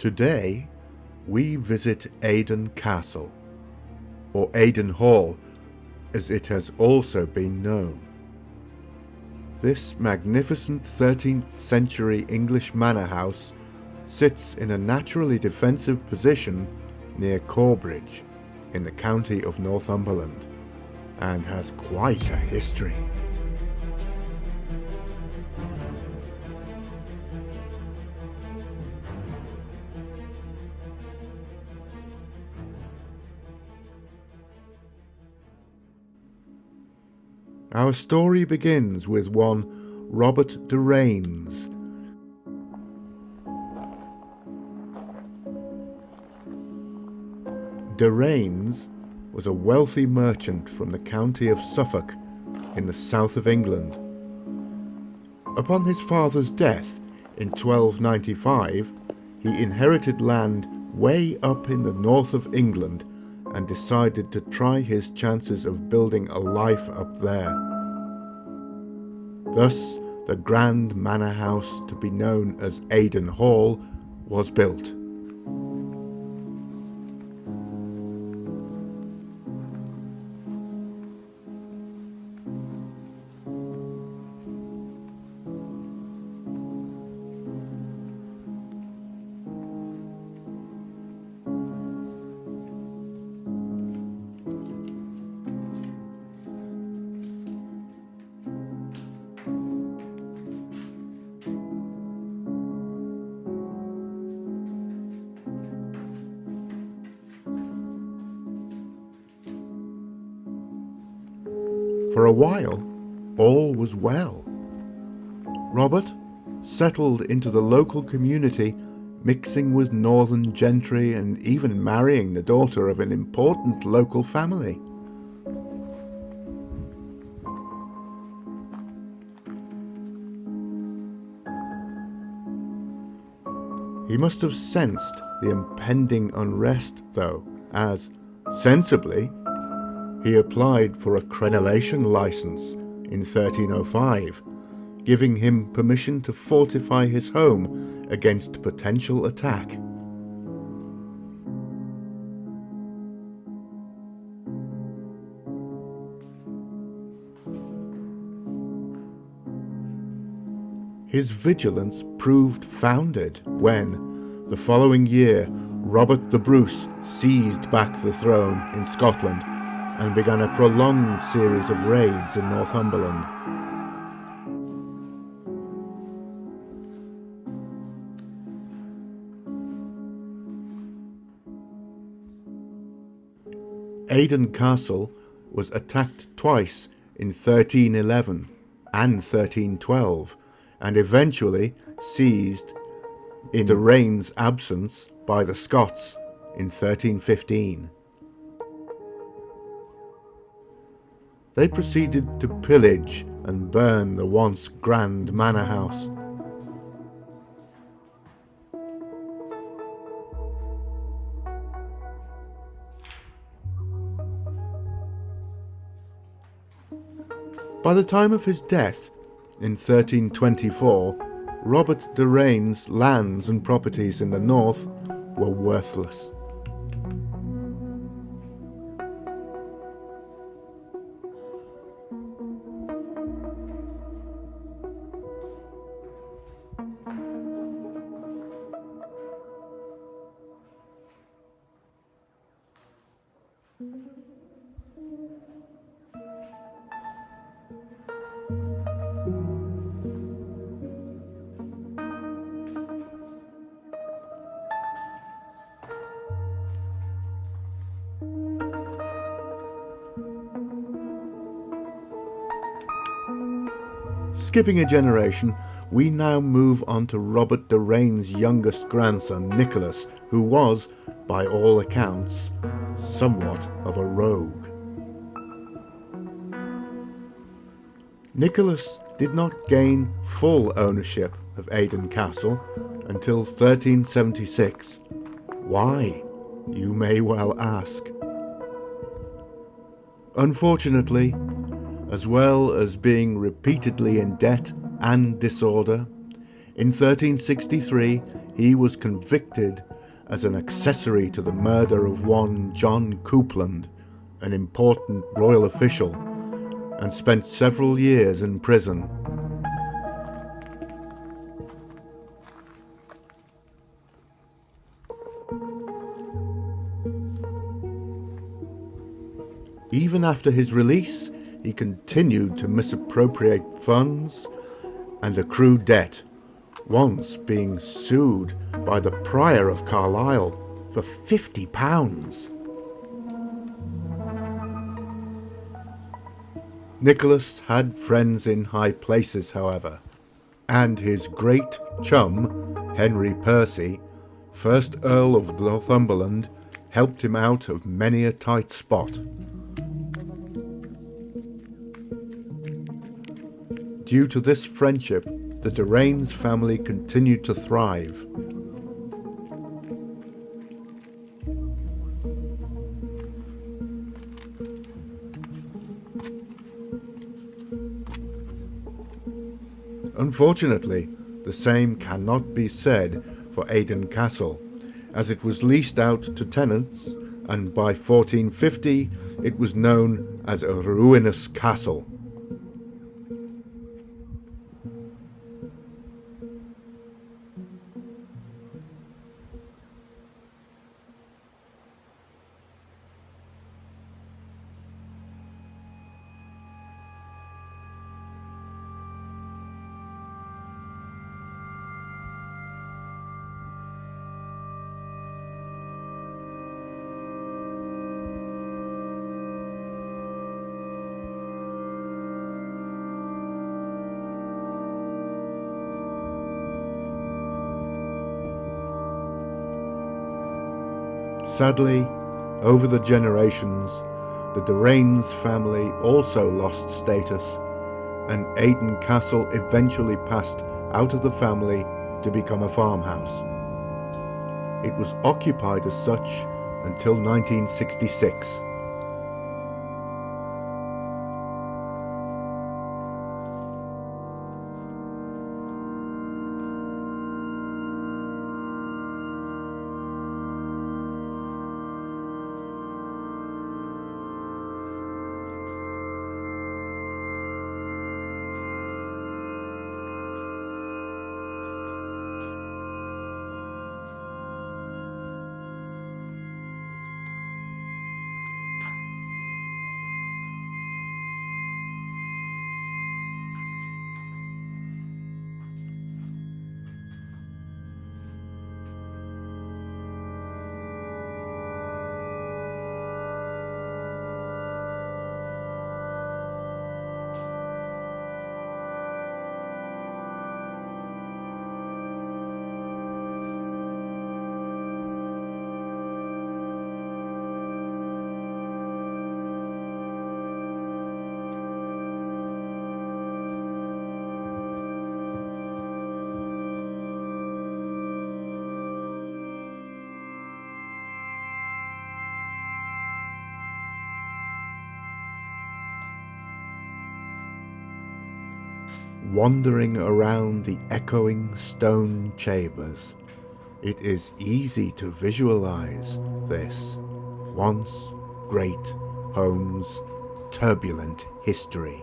Today, we visit Aydon Castle, or Aydon Hall, as it has also been known. This magnificent 13th century English manor house sits in a naturally defensive position near Corbridge in the county of Northumberland, and has quite a history. Our story begins with one Robert de Rains. De Rains was a wealthy merchant from the county of Suffolk in the south of England. Upon his father's death in 1295, he inherited land way up in the north of England and decided to try his chances of building a life up there. Thus, the grand manor house to be known as Aydon Hall was built. For a while, all was well. Robert settled into the local community, mixing with northern gentry and even marrying the daughter of an important local family. He must have sensed the impending unrest, though, as, sensibly, he applied for a crenellation license in 1305, giving him permission to fortify his home against potential attack. His vigilance proved founded when, the following year, Robert the Bruce seized back the throne in Scotland and began a prolonged series of raids in Northumberland. Aydon Castle was attacked twice in 1311 and 1312, and eventually seized in de Rains' absence by the Scots in 1315. They proceeded to pillage and burn the once grand manor house. By the time of his death in 1324, Robert de Rains' lands and properties in the north were worthless. Skipping a generation, we now move on to Robert de Rains' youngest grandson, Nicholas, who was, by all accounts, somewhat of a rogue. Nicholas did not gain full ownership of Aydon Castle until 1376. Why, you may well ask. Unfortunately, as well as being repeatedly in debt and disorder, in 1363 he was convicted as an accessory to the murder of one John Coupland, an important royal official, and spent several years in prison. Even after his release, he continued to misappropriate funds and accrue debt, once being sued by the Prior of Carlisle for £50. Nicholas had friends in high places, however, and his great chum, Henry Percy, 1st Earl of Northumberland, helped him out of many a tight spot. Due to this friendship, the Doraines family continued to thrive. Unfortunately, the same cannot be said for Aydon Castle, as it was leased out to tenants, and by 1450 it was known as a ruinous castle. Sadly, over the generations, the Doraines family also lost status, and Aydon Castle eventually passed out of the family to become a farmhouse. It was occupied as such until 1966. Wandering around the echoing stone chambers, it is easy to visualize this once great home's turbulent history.